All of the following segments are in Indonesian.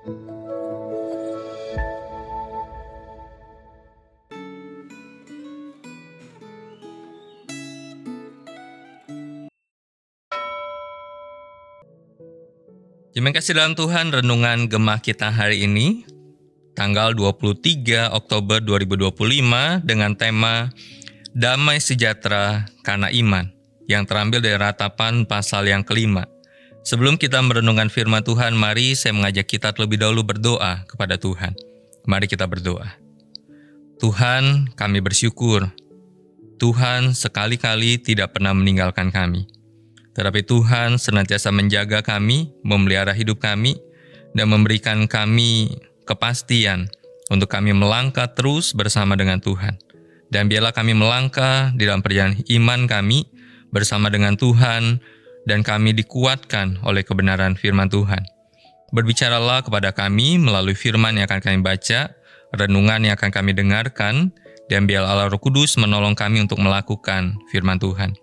Terima kasih dalam Tuhan, renungan Gemah kita hari ini, tanggal 23 Oktober 2025 dengan tema Damai Sejahtera Karena Iman, yang terambil dari Ratapan pasal yang kelima. Sebelum kita merenungkan firman Tuhan, mari saya mengajak kita terlebih dahulu berdoa kepada Tuhan. Mari kita berdoa. Tuhan, kami bersyukur. Tuhan sekali-kali tidak pernah meninggalkan kami. Tetapi Tuhan senantiasa menjaga kami, memelihara hidup kami, dan memberikan kami kepastian untuk kami melangkah terus bersama dengan Tuhan. Dan biarlah kami melangkah di dalam perjalanan iman kami bersama dengan Tuhan, dan kami dikuatkan oleh kebenaran firman Tuhan. Berbicaralah kepada kami melalui firman yang akan kami baca, renungan yang akan kami dengarkan, dan biarlah Allah Roh Kudus menolong kami untuk melakukan firman Tuhan.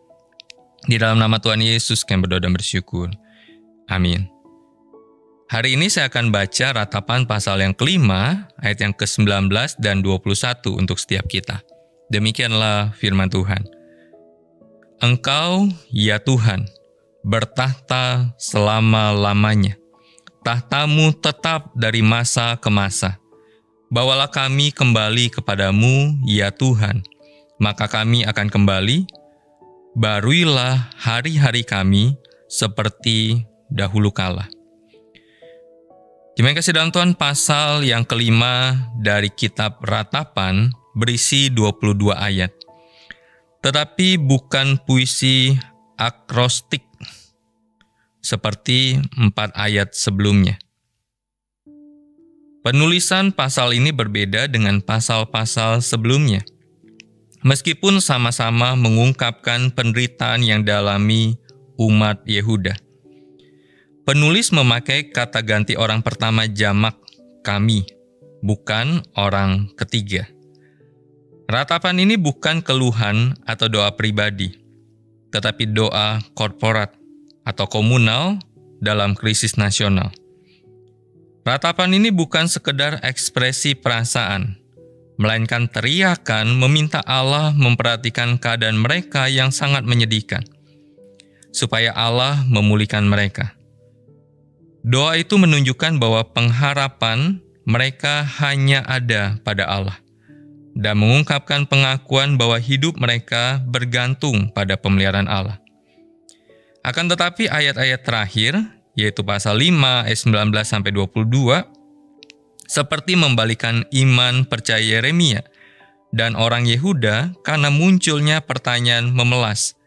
Di dalam nama Tuhan Yesus kami berdoa dan bersyukur. Amin. Hari ini saya akan baca Ratapan pasal yang kelima, ayat yang ke-19 dan 21 untuk setiap kita. Demikianlah firman Tuhan. Engkau, ya Tuhan, bertahta selama-lamanya. Tahtamu tetap dari masa ke masa. Bawalah kami kembali kepadamu, ya Tuhan, maka kami akan kembali. Baruilah hari-hari kami seperti dahulu kala. Terima kasih dalam Tuhan, pasal yang kelima dari kitab Ratapan berisi 22 ayat. Tetapi bukan puisi akrostik seperti 4 ayat sebelumnya. Penulisan pasal ini berbeda dengan pasal-pasal sebelumnya. Meskipun sama-sama mengungkapkan penderitaan yang dialami umat Yehuda. Penulis memakai kata ganti orang pertama jamak kami, bukan orang ketiga. Ratapan ini bukan keluhan atau doa pribadi, tetapi doa korporat atau komunal dalam krisis nasional. Ratapan ini bukan sekedar ekspresi perasaan, melainkan teriakan meminta Allah memperhatikan keadaan mereka yang sangat menyedihkan, supaya Allah memulihkan mereka. Doa itu menunjukkan bahwa pengharapan mereka hanya ada pada Allah, dan mengungkapkan pengakuan bahwa hidup mereka bergantung pada pemeliharaan Allah. Akan tetapi ayat-ayat terakhir, yaitu pasal 5 ayat 19-22, seperti membalikan iman percaya Yeremia dan orang Yehuda karena munculnya pertanyaan memelas.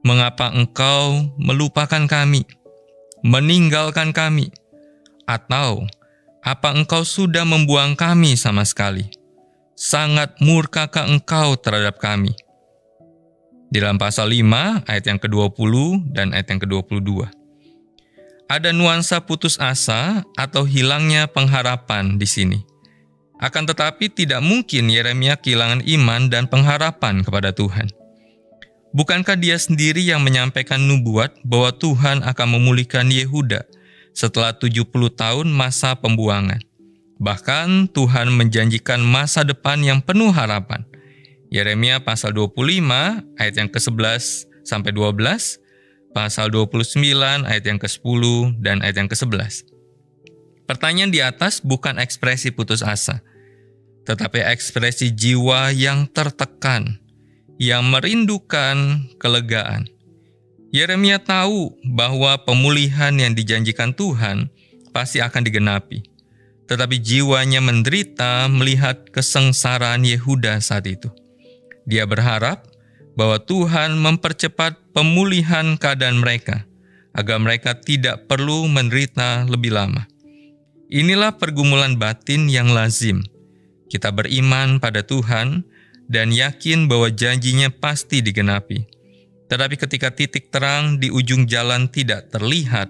Mengapa engkau melupakan kami, meninggalkan kami? Atau, apa engkau sudah membuang kami sama sekali? Sangat murkakah engkau terhadap kami? Di dalam pasal 5 ayat yang ke-20 dan ayat yang ke-22. Ada nuansa putus asa atau hilangnya pengharapan di sini. Akan tetapi tidak mungkin Yeremia kehilangan iman dan pengharapan kepada Tuhan. Bukankah dia sendiri yang menyampaikan nubuat bahwa Tuhan akan memulihkan Yehuda setelah 70 tahun masa pembuangan? Bahkan Tuhan menjanjikan masa depan yang penuh harapan. Yeremia pasal 25 ayat yang ke-11 sampai 12, pasal 29 ayat yang ke-10 dan ayat yang ke-11. Pertanyaan di atas bukan ekspresi putus asa, tetapi ekspresi jiwa yang tertekan, yang merindukan kelegaan. Yeremia tahu bahwa pemulihan yang dijanjikan Tuhan pasti akan digenapi, tetapi jiwanya menderita melihat kesengsaraan Yehuda saat itu. Dia berharap bahwa Tuhan mempercepat pemulihan keadaan mereka, agar mereka tidak perlu menderita lebih lama. Inilah pergumulan batin yang lazim. Kita beriman pada Tuhan dan yakin bahwa janjinya pasti digenapi. Tetapi ketika titik terang di ujung jalan tidak terlihat,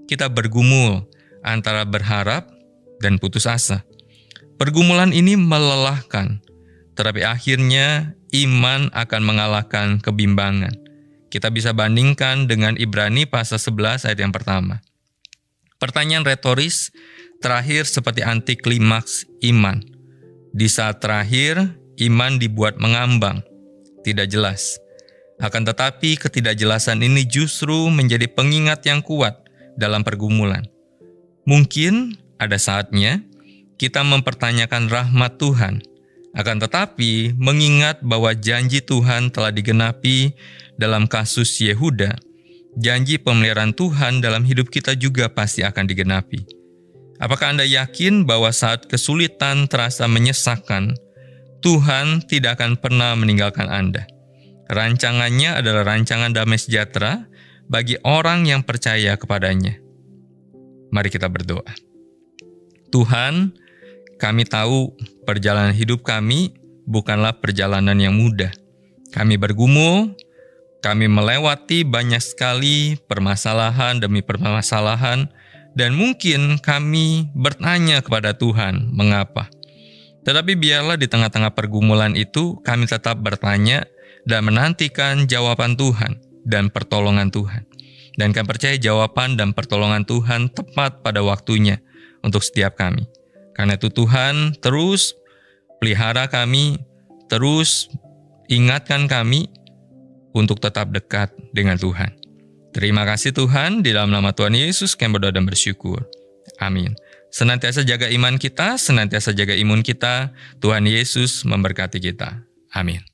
kita bergumul antara berharap dan putus asa. Pergumulan ini melelahkan, tetapi akhirnya iman akan mengalahkan kebimbangan. Kita bisa bandingkan dengan Ibrani pasal 11 ayat yang pertama. Pertanyaan retoris terakhir seperti anti klimaks iman. Di saat terakhir, iman dibuat mengambang, tidak jelas. Akan tetapi ketidakjelasan ini justru menjadi pengingat yang kuat dalam pergumulan. Mungkin ada saatnya kita mempertanyakan rahmat Tuhan, akan tetapi mengingat bahwa janji Tuhan telah digenapi dalam kasus Yehuda, janji pemeliharaan Tuhan dalam hidup kita juga pasti akan digenapi. Apakah Anda yakin bahwa saat kesulitan terasa menyesakkan, Tuhan tidak akan pernah meninggalkan Anda? Rancangannya adalah rancangan damai sejahtera bagi orang yang percaya kepadanya. Mari kita berdoa. Tuhan, kami tahu perjalanan hidup kami bukanlah perjalanan yang mudah. Kami bergumul, kami melewati banyak sekali permasalahan demi permasalahan, dan mungkin kami bertanya kepada Tuhan, mengapa? Tetapi biarlah di tengah-tengah pergumulan itu, kami tetap bertanya dan menantikan jawaban Tuhan dan pertolongan Tuhan. Dan kami percaya jawaban dan pertolongan Tuhan tepat pada waktunya untuk setiap kami. Karena itu Tuhan terus pelihara kami, terus ingatkan kami untuk tetap dekat dengan Tuhan. Terima kasih Tuhan, di dalam nama Tuhan Yesus kami berdoa dan bersyukur. Amin. Senantiasa jaga iman kita, senantiasa jaga imun kita. Tuhan Yesus memberkati kita. Amin.